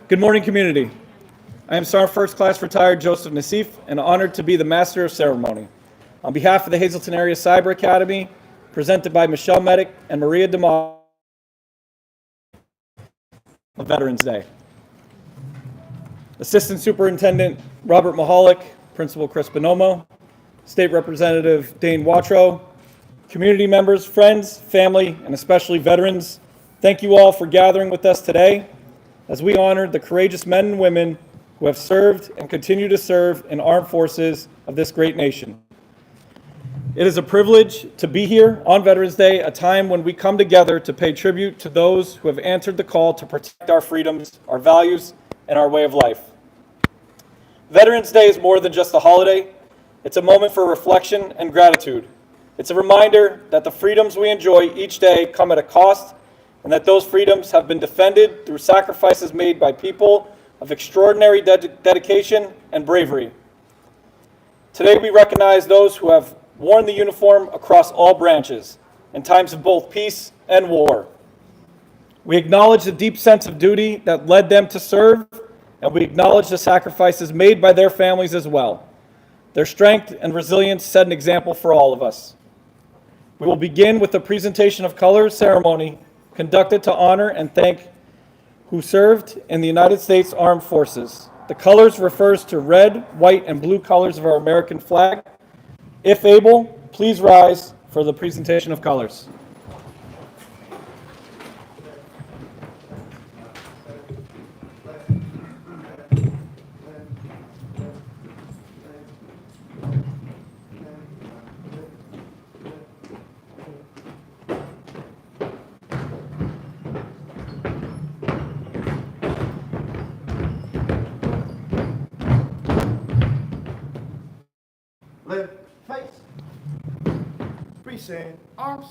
Good morning, community. I am Sergeant First Class Retired Joseph Nassif and honored to be the Master of Ceremony. On behalf of the Hazleton Area Cyber Academy, presented by Michelle Medic and Maria DeMar of Veterans Day. Assistant Superintendent Robert Mahalik, Principal Chris Bonomo, State Representative Dane Watrow, community members, friends, family, and especially veterans, thank you all for gathering with us today as we honor the courageous men and women who have served and continue to serve in armed forces of this great nation. It is a privilege to be here on Veterans Day, a time when we come together to pay tribute to those who have answered the call to protect our freedoms, our values, and our way of life. Veterans Day is more than just a holiday. It's a moment for reflection and gratitude. It's a reminder that the freedoms we enjoy each day come at a cost, and that those freedoms have been defended through sacrifices made by people of extraordinary dedication and bravery. Today we recognize those who have worn the uniform across all branches in times of both peace and war. We acknowledge the deep sense of duty that led them to serve, and we acknowledge the sacrifices made by their families as well. Their strength and resilience set an example for all of us. We will begin with the presentation of colors ceremony conducted to honor and thank who served in the United States Armed Forces. The colors refers to red, white, and blue colors of our American flag. If able, please rise for the presentation of colors. Left, face, present, arms.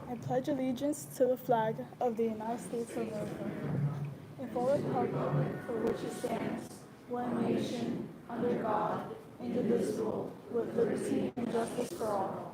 I pledge allegiance to the flag of the United States of America and for the republic for which it stands, one nation, under God, indivisible, with liberty and justice for all.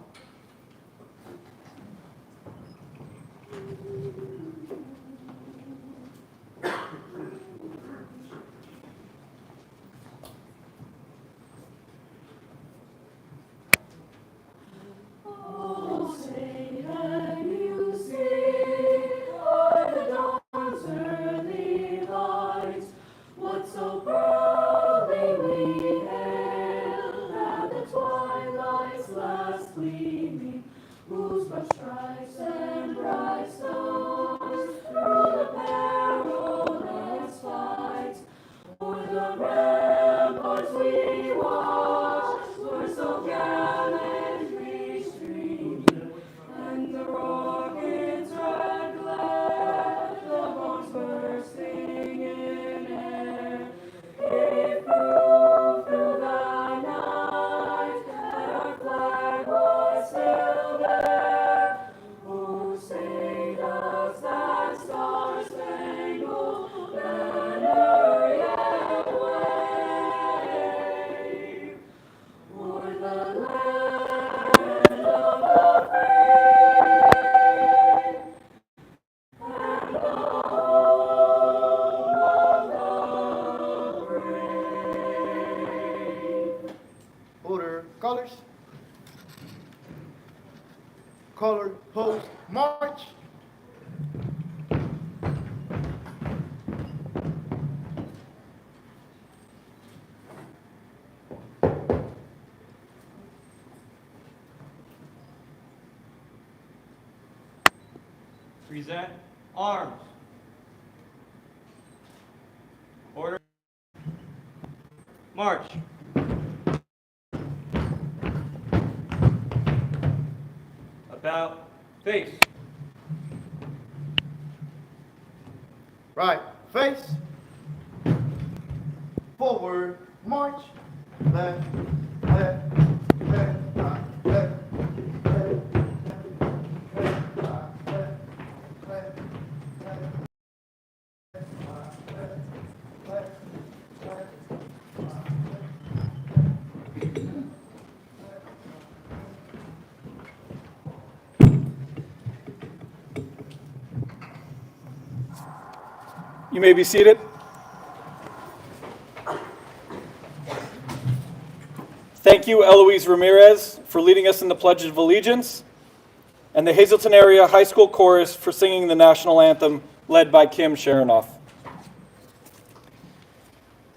Order, colors. Color, pose, march. Present arms. Order. March. About face. Right, face. Forward, march. Left, left, left, right, left, left, left, right, left, left, left, left, left. You may be seated. Thank you, Eloise Ramirez, for leading us in the Pledge of Allegiance, and the Hazleton Area High School Chorus for singing the national anthem, led by Kim Sharonoff.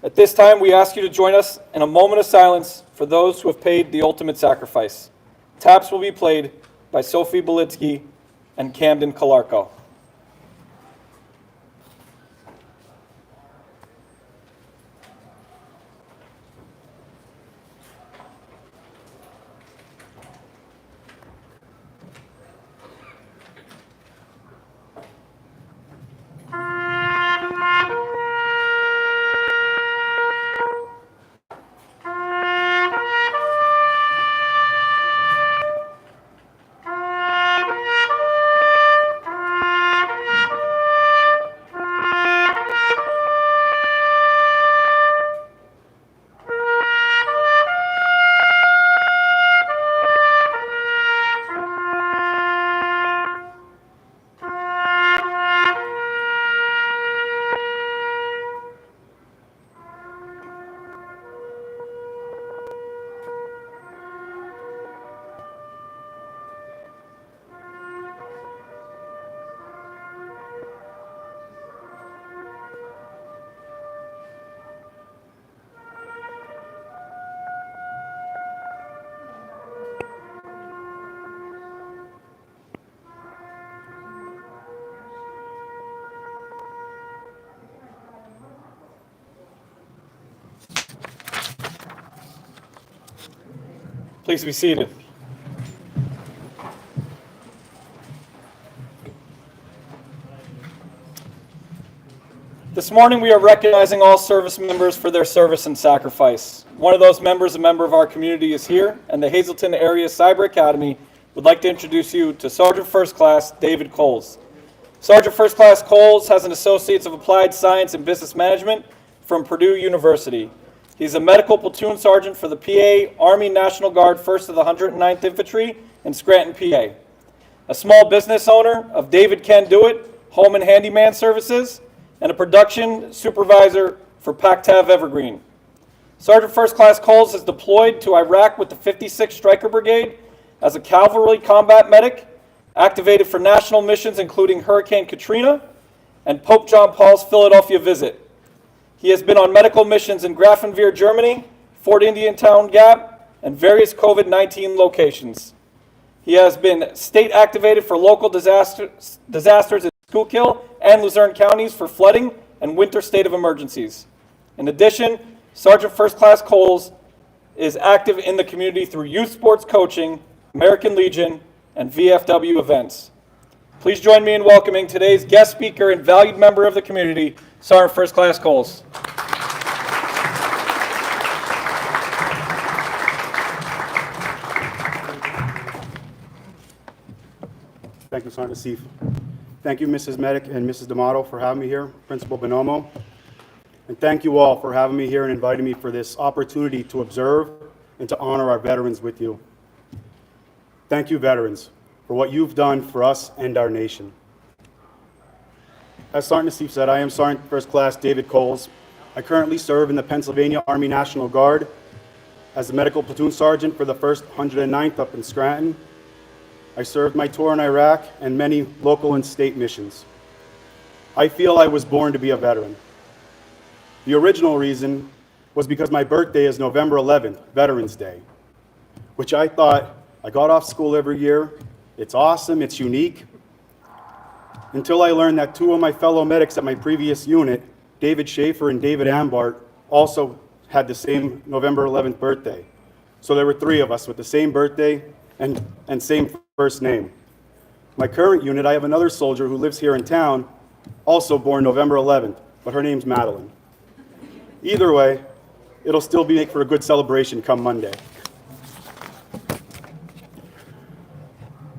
At this time, we ask you to join us in a moment of silence for those who have paid the ultimate sacrifice. Taps will be played by Sophie Belitsky and Camden Kalarko. Please be seated. This morning we are recognizing all service members for their service and sacrifice. One of those members, a member of our community, is here, and the Hazleton Area Cyber Academy would like to introduce you to Sergeant First Class David Coles. Sergeant First Class Coles has an Associates of Applied Science and Business Management from Purdue University. He's a medical platoon sergeant for the PA Army National Guard 1st of the 109th Infantry in Scranton, PA. A small business owner of David Can Do It Home and Handyman Services, and a production supervisor for PACTAV Evergreen. Sergeant First Class Coles is deployed to Iraq with the 56th Stryker Brigade as a cavalry combat medic, activated for national missions including Hurricane Katrina and Pope John Paul's Philadelphia visit. He has been on medical missions in Grafenwehr, Germany, Fort Indian Town Gap, and various COVID-19 locations. He has been state activated for local disasters in Schuylkill and Luzerne counties for flooding and winter state of emergencies. In addition, Sergeant First Class Coles is active in the community through youth sports coaching, American Legion, and VFW events. Please join me in welcoming today's guest speaker and valued member of the community, Sergeant First Class Coles. Thank you, Sergeant Asif. Thank you, Mrs. Medic and Mrs. D'Amato, for having me here, Principal Bonomo. And thank you all for having me here and inviting me for this opportunity to observe and to honor our veterans with you. Thank you, veterans, for what you've done for us and our nation. As Sergeant Asif said, I am Sergeant First Class David Coles. I currently serve in the Pennsylvania Army National Guard as a medical platoon sergeant for the 1st 109th up in Scranton. I served my tour in Iraq and many local and state missions. I feel I was born to be a veteran. The original reason was because my birthday is November 11th, Veterans Day, which I thought, I got off school every year, it's awesome, it's unique, until I learned that two of my fellow medics at my previous unit, David Schaefer and David Ambart, also had the same November 11th birthday. So there were three of us with the same birthday, and same first name. My current unit, I have another soldier who lives here in town, also born November 11th, but her name's Madeline. Either way, it'll still make for a good celebration come Monday.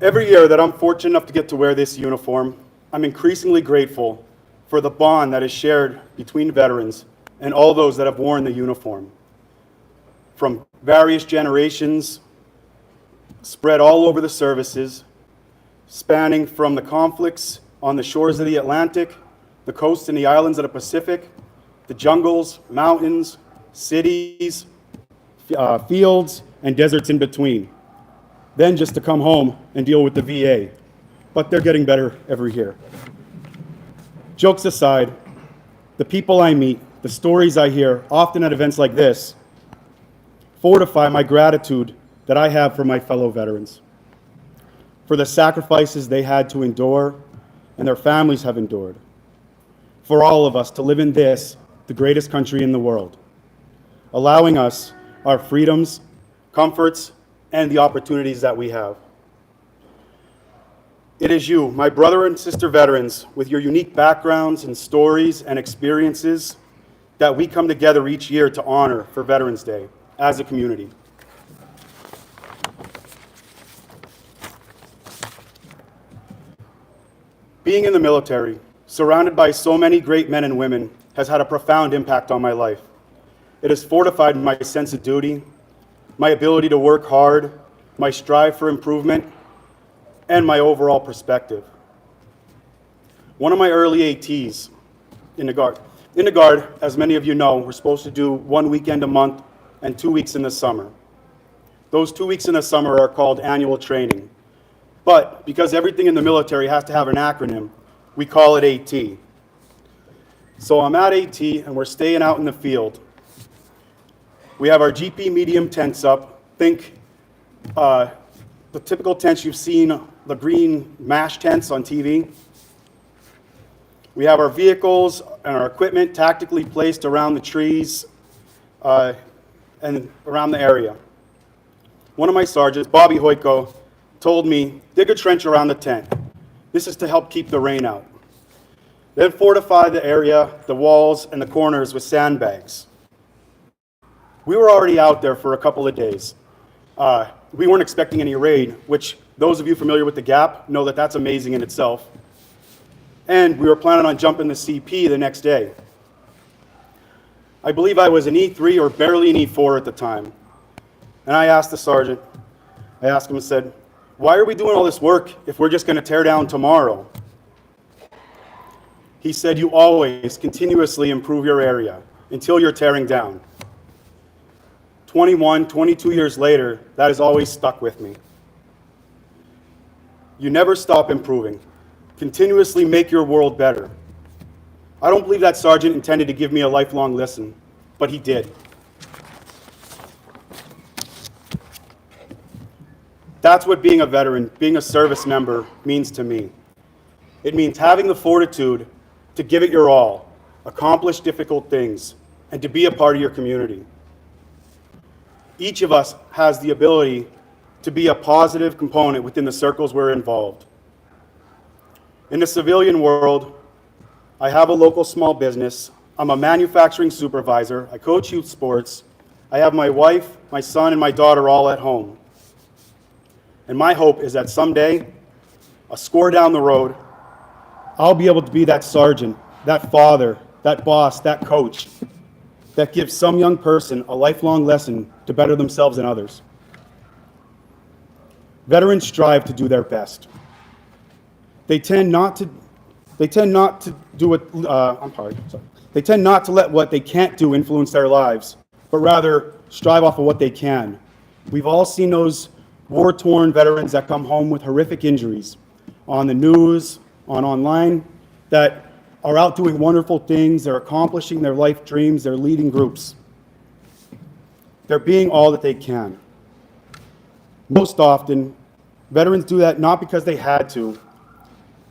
Every year that I'm fortunate enough to get to wear this uniform, I'm increasingly grateful for the bond that is shared between veterans and all those that have worn the uniform. From various generations, spread all over the services, spanning from the conflicts on the shores of the Atlantic, the coasts and the islands of the Pacific, the jungles, mountains, cities, fields, and deserts in between. Then just to come home and deal with the VA. But they're getting better every year. Jokes aside, the people I meet, the stories I hear, often at events like this, fortify my gratitude that I have for my fellow veterans, for the sacrifices they had to endure and their families have endured, for all of us to live in this, the greatest country in the world, allowing us our freedoms, comforts, and the opportunities that we have. It is you, my brother and sister veterans, with your unique backgrounds and stories and experiences, that we come together each year to honor for Veterans Day as a community. Being in the military, surrounded by so many great men and women, has had a profound impact on my life. It has fortified my sense of duty, my ability to work hard, my strive for improvement, and my overall perspective. One of my early ATs in the Guard. In the Guard, as many of you know, we're supposed to do 1 weekend a month and 2 weeks in the summer. Those 2 weeks in the summer are called annual training. But because everything in the military has to have an acronym, we call it AT. So I'm at AT and we're staying out in the field. We have our GP medium tents up. Think the typical tents you've seen, the green MASH tents on TV. We have our vehicles and our equipment tactically placed around the trees and around the area. One of my sergeants, Bobby Hoyko, told me, dig a trench around the tent. This is to help keep the rain out. Then fortify the area, the walls, and the corners with sandbags. We were already out there for a couple of days. We weren't expecting any rain, which those of you familiar with the Gap know that that's amazing in itself. And we were planning on jumping the CP the next day. I believe I was an E3 or barely an E4 at the time. And I asked the sergeant, I asked him and said, why are we doing all this work if we're just going to tear down tomorrow? He said, you always continuously improve your area until you're tearing down. 21, 22 years later, that has always stuck with me. You never stop improving. Continuously make your world better. I don't believe that sergeant intended to give me a lifelong lesson, but he did. That's what being a veteran, being a service member means to me. It means having the fortitude to give it your all, accomplish difficult things, and to be a part of your community. Each of us has the ability to be a positive component within the circles we're involved. In the civilian world, I have a local small business. I'm a manufacturing supervisor. I coach youth sports. I have my wife, my son, and my daughter all at home. And my hope is that someday, a score down the road, I'll be able to be that sergeant, that father, that boss, that coach, that gives some young person a lifelong lesson to better themselves and others. Veterans strive to do their best. They tend not to do what, They tend not to let what they can't do influence their lives, but rather strive off of what they can. We've all seen those war-torn veterans that come home with horrific injuries on the news, online, that are out doing wonderful things, they're accomplishing their life dreams, they're leading groups. They're being all that they can. Most often, veterans do that not because they had to.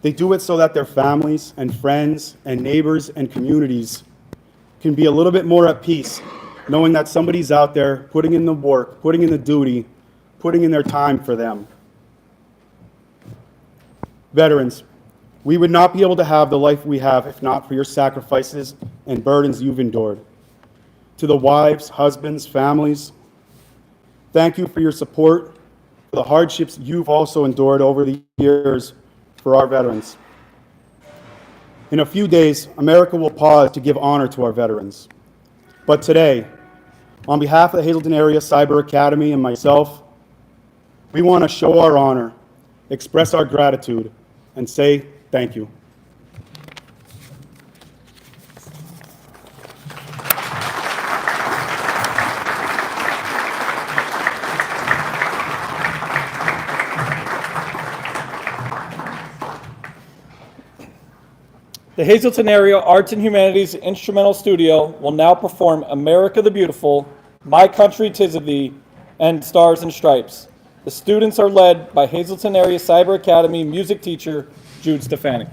They do it so that their families and friends and neighbors and communities can be a little bit more at peace, knowing that somebody's out there putting in the work, putting in the duty, putting in their time for them. Veterans, we would not be able to have the life we have if not for your sacrifices and burdens you've endured. To the wives, husbands, families, thank you for your support, for the hardships you've also endured over the years for our veterans. In a few days, America will pause to give honor to our veterans. But today, on behalf of the Hazleton Area Cyber Academy and myself, we want to show our honor, express our gratitude, and say thank you. The Hazleton Area Arts and Humanities Instrumental Studio will now perform America the Beautiful, My Country 'Tis of Thee, and Stars and Stripes. The students are led by Hazleton Area Cyber Academy music teacher Jude Stefani.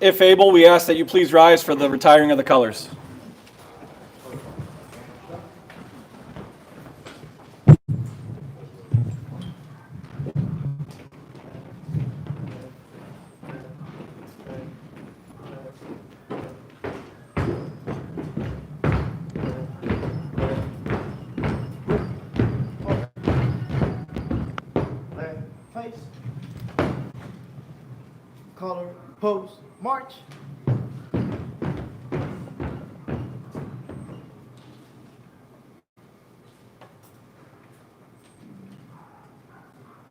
if able, we ask that you please rise for the retiring of the colors. Left face. Color, pose, march.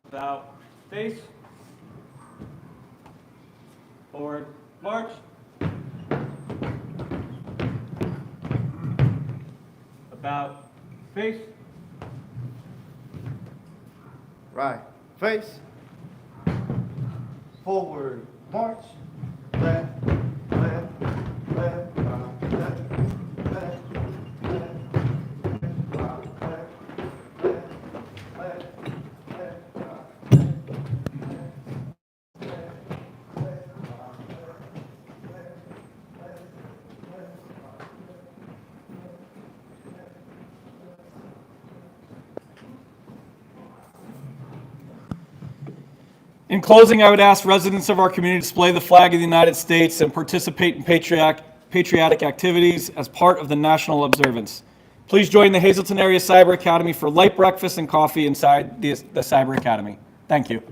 About face. Forward, march. About face. Right face. Forward, march. Left, left, left, right, left, left, left, right, left, left, left, left, right. In closing, I would ask residents of our community to display the flag of the United States and participate in patriotic activities as part of the national observance. Please join the Hazleton Area Cyber Academy for light breakfast and coffee inside the Cyber Academy. Thank you.